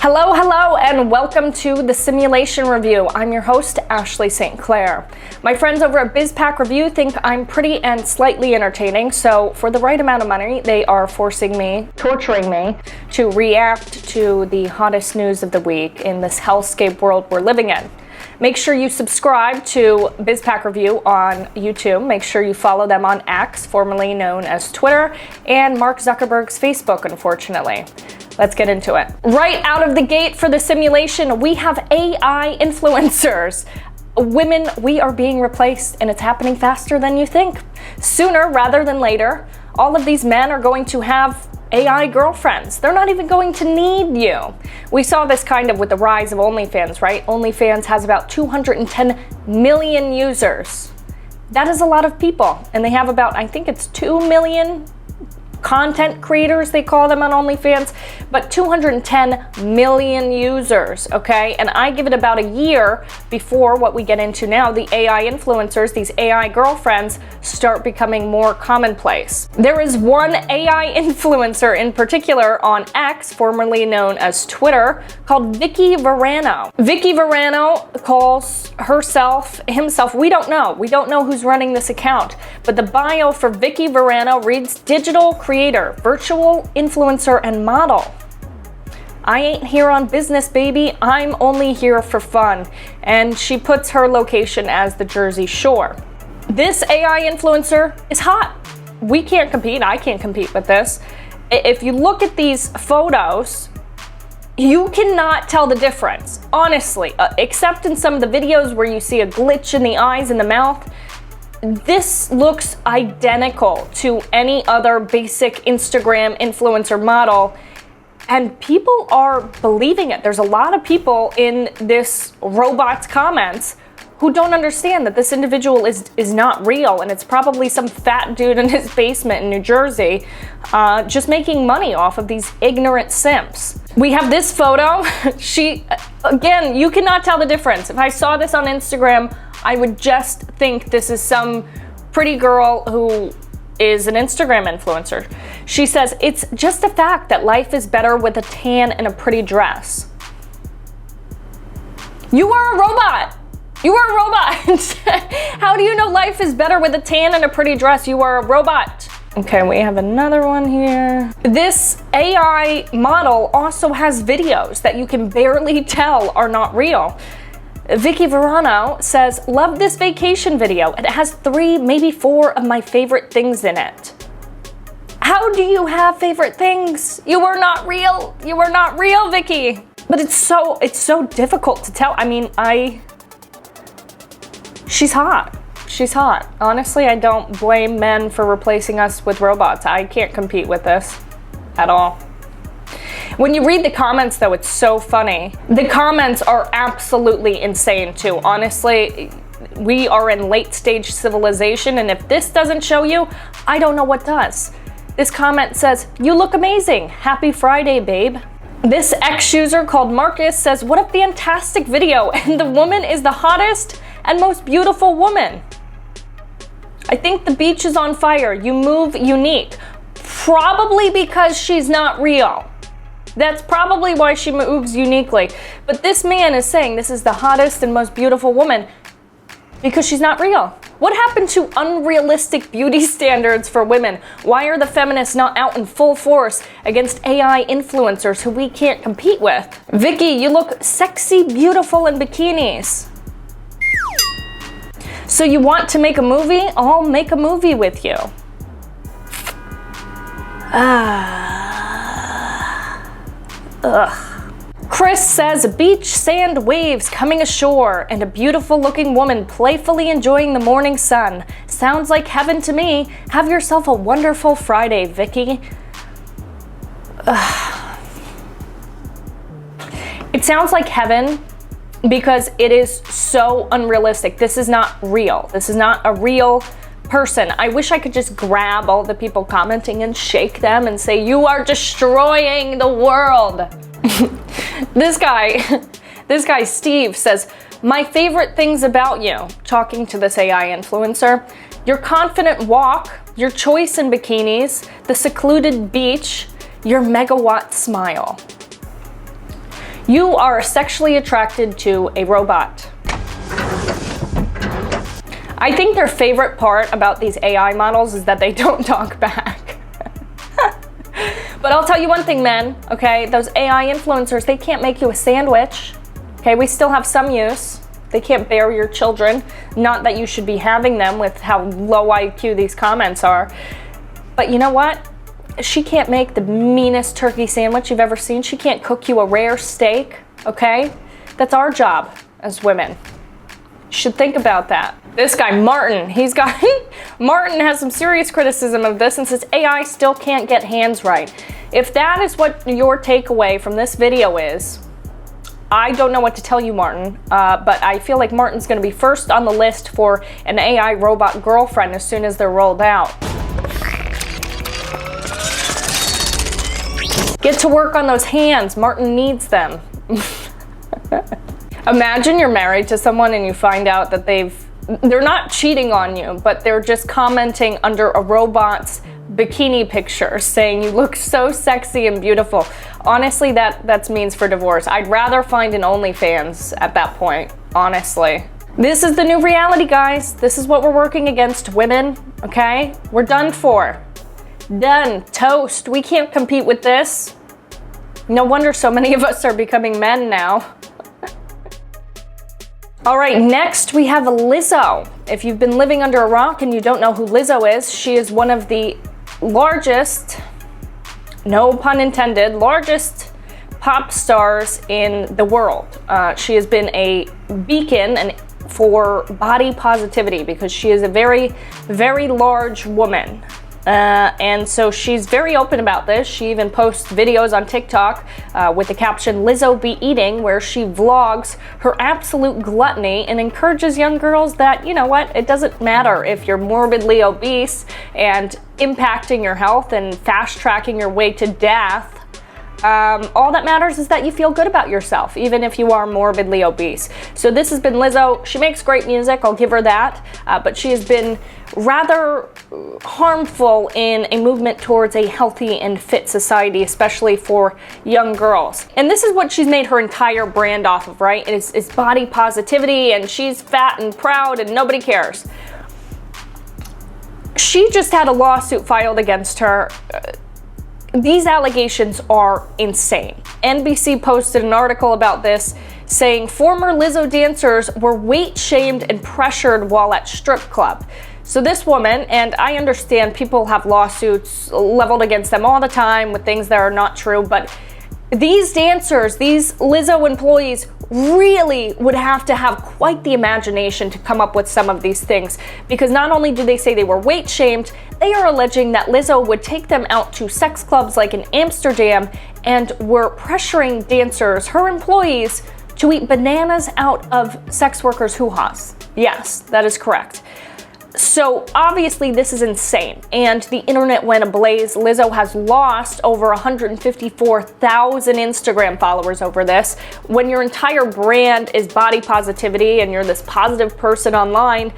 Hello, and welcome to the Simulation Review. I'm your host, Ashley St. Clair. My friends over at BizPack Review think I'm pretty and slightly entertaining, so for the right amount of money, they are torturing me, to react to the hottest news of the week in this hellscape world we're living in. Make sure you subscribe to BizPack Review on YouTube. Make sure you follow them on X, formerly known as Twitter, and Mark Zuckerberg's Facebook, unfortunately. Let's get into it. Right out of the gate for the simulation, we have AI influencers. Women, we are being replaced, and it's happening faster than you think. Sooner rather than later, all of these men are going to have AI girlfriends. They're not even going to need you. We saw this kind of with the rise of OnlyFans, right? OnlyFans has about 210 million users. That is a lot of people. And they have about, I think it's 2 million content creators, they call them on OnlyFans, but 210 million users, okay? And I give it about a year before what we get into now, the AI influencers, these AI girlfriends, start becoming more commonplace. There is one AI influencer in particular on X, formerly known as Twitter, called Vicky Verano. Vicky Verano calls himself, we don't know who's running this account, but the bio for Vicky Verano reads digital creator, virtual influencer, and model. I ain't here on business, baby. I'm only here for fun. And she puts her location as the Jersey Shore. This AI influencer is hot. We can't compete. I can't compete with this. If you look at these photos, you cannot tell the difference, honestly, except in some of the videos where you see a glitch in the eyes and the mouth. This looks identical to any other basic Instagram influencer model, and people are believing it. There's a lot of people in this robot's comments who don't understand that this individual is not real, and it's probably some fat dude in his basement in New Jersey just making money off of these ignorant simps. We have this photo. Again, you cannot tell the difference. If I saw this on Instagram, I would just think this is some pretty girl who is an Instagram influencer. She says, it's just a fact that life is better with a tan and a pretty dress. You are a robot. You are a robot. How do you know life is better with a tan and a pretty dress? You are a robot. Okay, we have another one here. This AI model also has videos that you can barely tell are not real. Vicky Verano says, love this vacation video. It has 3, maybe 4 of my favorite things in it. How do you have favorite things? You are not real. You are not real, Vicky. But it's so difficult to tell. I mean, she's hot. She's hot. Honestly, I don't blame men for replacing us with robots. I can't compete with this at all. When you read the comments, though, it's so funny. The comments are absolutely insane, too. Honestly, we are in late-stage civilization, and if this doesn't show you, I don't know what does. This comment says, you look amazing. Happy Friday, babe. This ex-user called Marcus says, what a fantastic video, and the woman is the hottest and most beautiful woman. I think the beach is on fire. You move unique. Probably because she's not real. That's probably why she moves uniquely. But this man is saying this is the hottest and most beautiful woman because she's not real. What happened to unrealistic beauty standards for women? Why are the feminists not out in full force against AI influencers who we can't compete with? Vicky, you look sexy, beautiful in bikinis. So you want to make a movie? I'll make a movie with you. Ugh. Chris says, beach, sand, waves coming ashore, and a beautiful looking woman playfully enjoying the morning sun. Sounds like heaven to me. Have yourself a wonderful Friday, Vicky. Ugh. It sounds like heaven because it is so unrealistic. This is not real. This is not a real person. I wish I could just grab all the people commenting and shake them and say, you are destroying the world. This guy Steve says, my favorite things about you, talking to this AI influencer, your confident walk, your choice in bikinis, the secluded beach, your megawatt smile. You are sexually attracted to a robot. I think their favorite part about these AI models is that they don't talk back. But I'll tell you one thing, men, okay? Those AI influencers, they can't make you a sandwich. Okay, we still have some use. They can't bear your children. Not that you should be having them with how low IQ these comments are. But you know what? She can't make the meanest turkey sandwich you've ever seen. She can't cook you a rare steak, okay? That's our job as women. You should think about that. This guy, Martin, Martin has some serious criticism of this and says AI still can't get hands right. If that is what your takeaway from this video is, I don't know what to tell you, Martin, but I feel like Martin's going to be first on the list for an AI robot girlfriend as soon as they're rolled out. Get to work on those hands. Martin needs them. Imagine you're married to someone and you find out that they're not cheating on you, but they're just commenting under a robot's bikini picture saying you look so sexy and beautiful. Honestly, that's means for divorce. I'd rather find an OnlyFans at that point, honestly. This is the new reality, guys. This is what we're working against, women, okay? We're done for. Done. Toast. We can't compete with this. No wonder so many of us are becoming men now. All right, next we have Lizzo. If you've been living under a rock and you don't know who Lizzo is, she is one of the largest, no pun intended, largest pop stars in the world. She has been a beacon for body positivity because she is a very, very large woman. And so she's very open about this. She even posts videos on TikTok with the caption "Lizzo be eating," where she vlogs her absolute gluttony and encourages young girls that, you know what, it doesn't matter if you're morbidly obese and impacting your health and fast tracking your way to death. All that matters is that you feel good about yourself, even if you are morbidly obese. So this has been Lizzo. She makes great music, I'll give her that, but she has been rather harmful in a movement towards a healthy and fit society, especially for young girls. And this is what she's made her entire brand off of, right? It's body positivity, and she's fat and proud and nobody cares. She just had a lawsuit filed against her. These allegations are insane. NBC posted an article about this saying former Lizzo dancers were weight shamed and pressured while at strip club. So this woman, and I understand people have lawsuits leveled against them all the time with things that are not true, but these dancers, these Lizzo employees, really would have to have quite the imagination to come up with some of these things, because not only do they say they were weight shamed, they are alleging that Lizzo would take them out to sex clubs like in Amsterdam and were pressuring dancers, her employees, to eat bananas out of sex workers' hoo-has. Yes, that is correct. So obviously this is insane, and the internet went ablaze. Lizzo has lost over 154,000 Instagram followers over this. When your entire brand is body positivity and you're this positive person online,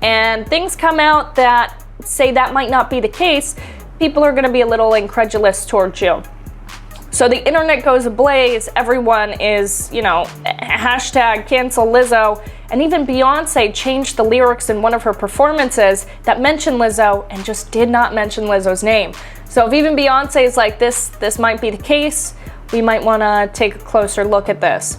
and things come out that say that might not be the case, people are going to be a little incredulous towards you. So the internet goes ablaze. Everyone is, hashtag cancel Lizzo. And even Beyonce changed the lyrics in one of her performances that mentioned Lizzo and just did not mention Lizzo's name. So if even Beyonce is like, this might be the case, we might want to take a closer look at this.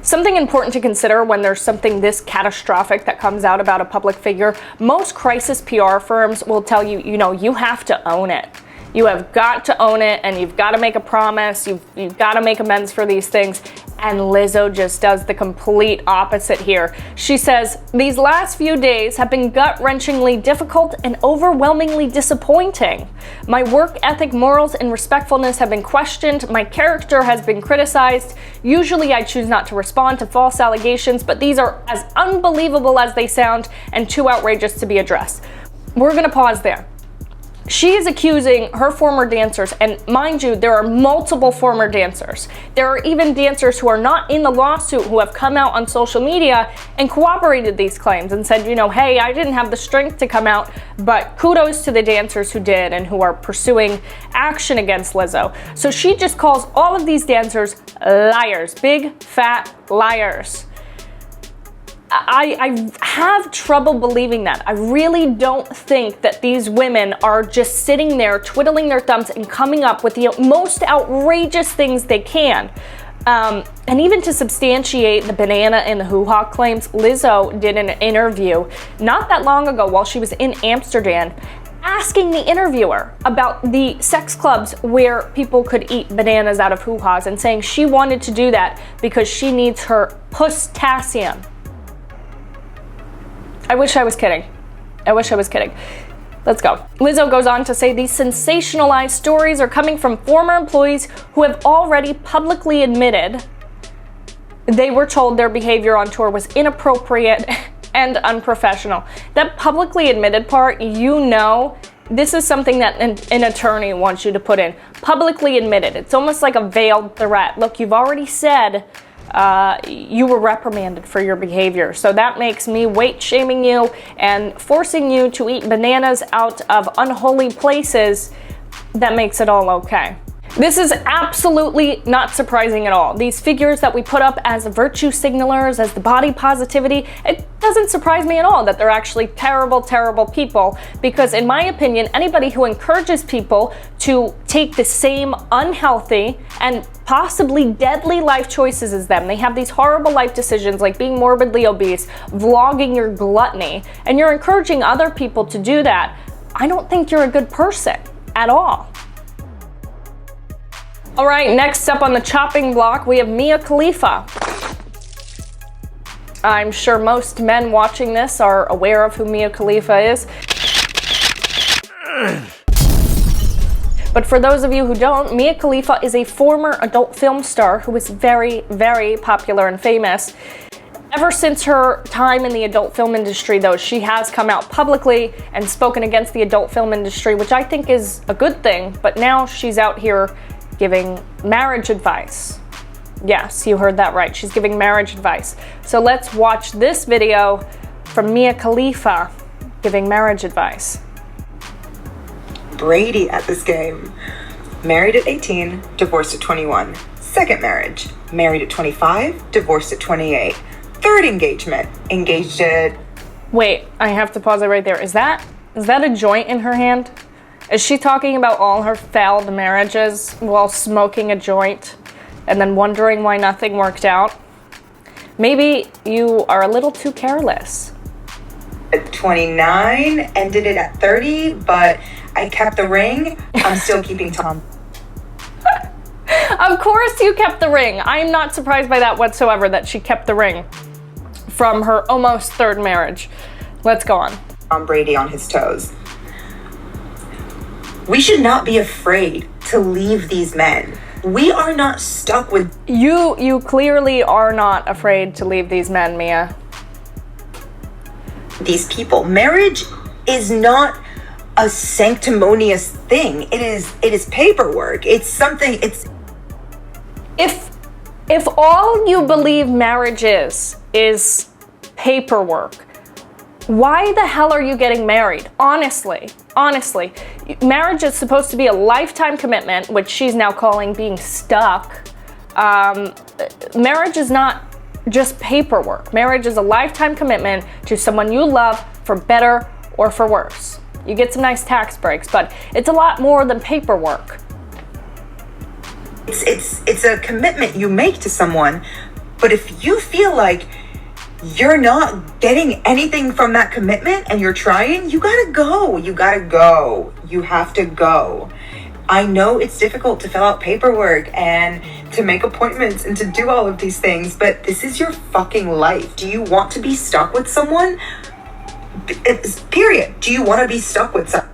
Something important to consider when there's something this catastrophic that comes out about a public figure, most crisis PR firms will tell you, you have to own it. You have got to own it, and you've got to make a promise. You've got to make amends for these things. And Lizzo just does the complete opposite here. She says, "These last few days have been gut-wrenchingly difficult and overwhelmingly disappointing. My work ethic, morals, and respectfulness have been questioned. My character has been criticized. Usually I choose not to respond to false allegations, but these are as unbelievable as they sound and too outrageous to be addressed." We're going to pause there. She is accusing her former dancers, and mind you, there are multiple former dancers. There are even dancers who are not in the lawsuit who have come out on social media and corroborated these claims and said, you know, hey, I didn't have the strength to come out, but kudos to the dancers who did and who are pursuing action against Lizzo. So she just calls all of these dancers liars, big fat liars. I have trouble believing that. I really don't think that these women are just sitting there twiddling their thumbs and coming up with the most outrageous things they can. And even to substantiate the banana and the hoo-ha claims, Lizzo did an interview not that long ago while she was in Amsterdam, asking the interviewer about the sex clubs where people could eat bananas out of hoo-has and saying she wanted to do that because she needs her potassium. I wish I was kidding. I wish I was kidding. Let's go. Lizzo goes on to say these sensationalized stories are coming from former employees who have already publicly admitted they were told their behavior on tour was inappropriate and unprofessional. That publicly admitted part, you know, this is something that an attorney wants you to put in. Publicly admitted. It's almost like a veiled threat. Look, you've already said you were reprimanded for your behavior. So that makes me weight shaming you and forcing you to eat bananas out of unholy places. That makes it all okay. This is absolutely not surprising at all. These figures that we put up as virtue signalers, as the body positivity, it doesn't surprise me at all that they're actually terrible, terrible people, because in my opinion, anybody who encourages people to take the same unhealthy and possibly deadly life choices as them, they have these horrible life decisions like being morbidly obese, vlogging your gluttony, and you're encouraging other people to do that, I don't think you're a good person at all. All right, next up on the chopping block, we have Mia Khalifa. I'm sure most men watching this are aware of who Mia Khalifa is. But for those of you who don't, Mia Khalifa is a former adult film star who is very, very popular and famous. Ever since her time in the adult film industry, though, she has come out publicly and spoken against the adult film industry, which I think is a good thing, but now she's out here giving marriage advice. Yes, you heard that right. She's giving marriage advice. So let's watch this video from Mia Khalifa giving marriage advice. Brady at this game. Married at 18, divorced at 21. Second marriage. Married at 25, divorced at 28. Third engagement. Engaged at... Wait, I have to pause it right there. Is that a joint in her hand? Is she talking about all her failed marriages while smoking a joint and then wondering why nothing worked out? Maybe you are a little too careless. At 29, ended it at 30, but I kept the ring. I'm still keeping Tom. Of course you kept the ring. I'm not surprised by that whatsoever, that she kept the ring from her almost third marriage. Let's go on. Tom Brady on his toes. We should not be afraid to leave these men. We are not stuck with... You clearly are not afraid to leave these men, Mia. These people. Marriage is not a sanctimonious thing. It is paperwork. It's something, it's... If all you believe marriage is paperwork, why the hell are you getting married? Honestly, marriage is supposed to be a lifetime commitment, which she's now calling being stuck. Marriage is not just paperwork. Marriage is a lifetime commitment to someone you love, for better or for worse. You get some nice tax breaks, but it's a lot more than paperwork. It's a commitment you make to someone, but if you feel like you're not getting anything from that commitment and you're trying, you gotta go. You have to go. I know it's difficult to fill out paperwork and to make appointments and to do all of these things, but this is your fucking life. Do you want to be stuck with someone? Period. Do you want to be stuck with someone?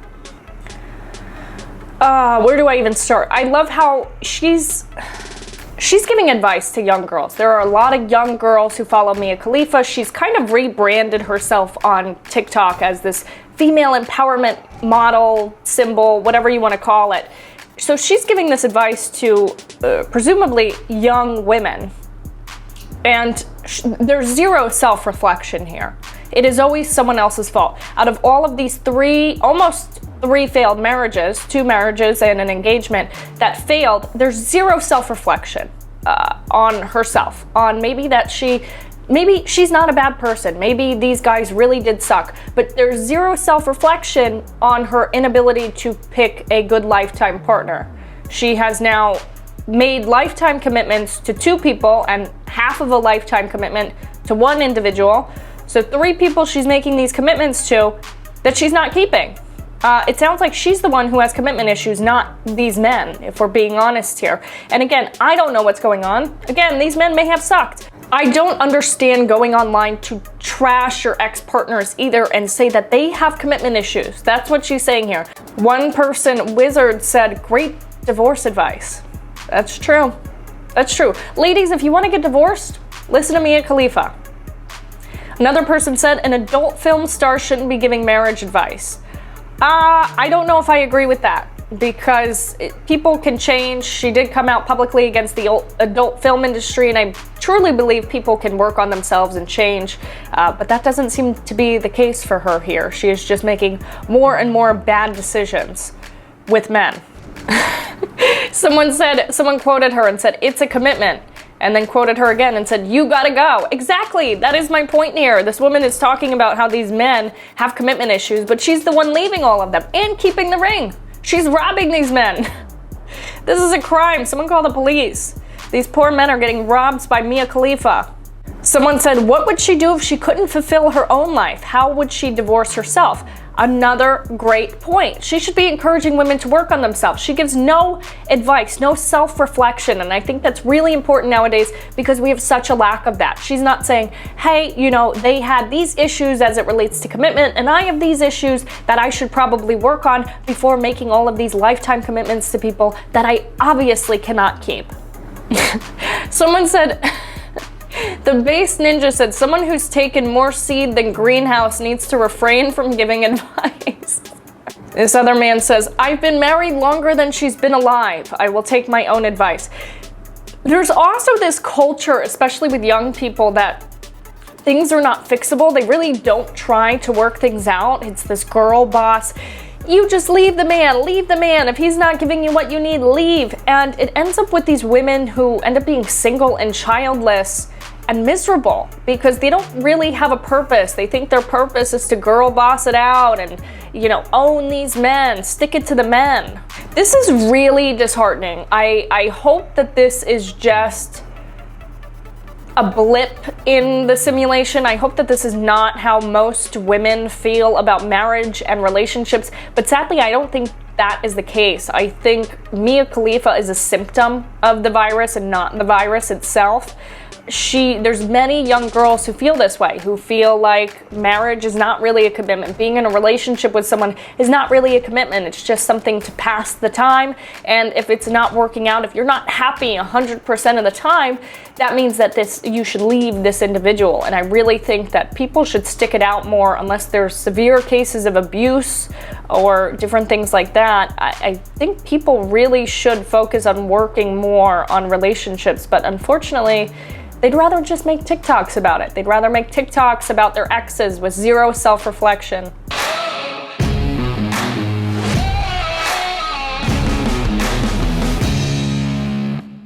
Where do I even start? I love how she's she's giving advice to young girls. There are a lot of young girls who follow Mia Khalifa. She's kind of rebranded herself on TikTok as this female empowerment model, symbol, whatever you want to call it. So she's giving this advice to presumably young women. And there's zero self-reflection here. It is always someone else's fault. Out of all of these almost three failed marriages, 2 marriages and an engagement that failed, there's zero self-reflection on herself, on maybe she's not a bad person, maybe these guys really did suck, but there's zero self-reflection on her inability to pick a good lifetime partner. She has now made lifetime commitments to 2 people and half of a lifetime commitment to 1 individual. So 3 people she's making these commitments to that she's not keeping. It sounds like she's the one who has commitment issues, not these men, if we're being honest here. And again, I don't know what's going on. Again, these men may have sucked. I don't understand going online to trash your ex-partners either and say that they have commitment issues. That's what she's saying here. One person, Wizard, said, great divorce advice. That's true. That's true. Ladies, if you want to get divorced, listen to Mia Khalifa. Another person said, an adult film star shouldn't be giving marriage advice. I don't know if I agree with that, because people can change. She did come out publicly against the adult film industry, and I truly believe people can work on themselves and change, but that doesn't seem to be the case for her here. She is just making more and more bad decisions with men. Someone quoted her and said, it's a commitment. And then quoted her again and said, you gotta go. Exactly, that is my point here. This woman is talking about how these men have commitment issues, but she's the one leaving all of them and keeping the ring. She's robbing these men. This is a crime. Someone call the police. These poor men are getting robbed by Mia Khalifa. Someone said, what would she do if she couldn't fulfill her own life? How would she divorce herself? Another great point. She should be encouraging women to work on themselves. She gives no advice, no self-reflection, and I think that's really important nowadays because we have such a lack of that. She's not saying, hey, they had these issues as it relates to commitment, and I have these issues that I should probably work on before making all of these lifetime commitments to people that I obviously cannot keep. Someone said, the base ninja said, someone who's taken more seed than greenhouse needs to refrain from giving advice. This other man says, I've been married longer than she's been alive. I will take my own advice. There's also this culture, especially with young people, that things are not fixable. They really don't try to work things out. It's this girl boss. You just leave the man, leave the man. If he's not giving you what you need, leave. And it ends up with these women who end up being single and childless and miserable because they don't really have a purpose. They think their purpose is to girl boss it out and, own these men, stick it to the men. This is really disheartening. I hope that this is just a blip in the simulation. I hope that this is not how most women feel about marriage and relationships, but sadly, I don't think that is the case. I think Mia Khalifa is a symptom of the virus and not the virus itself. There's many young girls who feel this way, who feel like marriage is not really a commitment. Being in a relationship with someone is not really a commitment. It's just something to pass the time. And if it's not working out, if you're not happy 100% of the time, that means that you should leave this individual. And I really think that people should stick it out more unless there's severe cases of abuse or different things like that. I think people really should focus on working more on relationships. But unfortunately, they'd rather just make TikToks about it. They'd rather make TikToks about their exes with zero self-reflection.